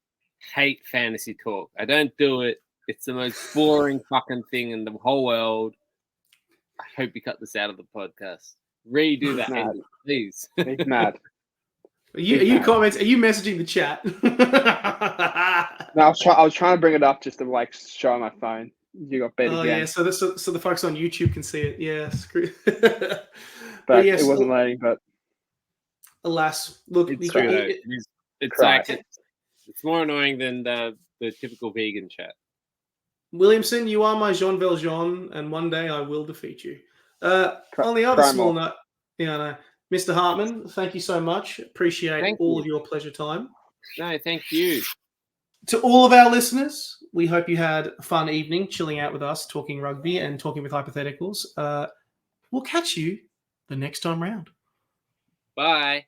hate fantasy talk. I don't do it. It's the most boring fucking thing in the whole world. I hope you cut this out of the podcast. Redo that ending, please. He's mad. Are you messaging the chat? No, I was trying to bring it up just to show my phone. You got beat again. Yeah, so the folks on YouTube can see it. Yeah, screw. But yes, it wasn't letting. But alas, look, it's true though. It's like it's more annoying than the typical vegan chat. Williamson, you are my Jean Valjean, and one day I will defeat you. On the other small note, Mr. Hartman, thank you so much. Appreciate all of your pleasure time. No, thank you. To all of our listeners, we hope you had a fun evening chilling out with us, talking rugby and talking with hypotheticals. We'll catch you the next time round. Bye.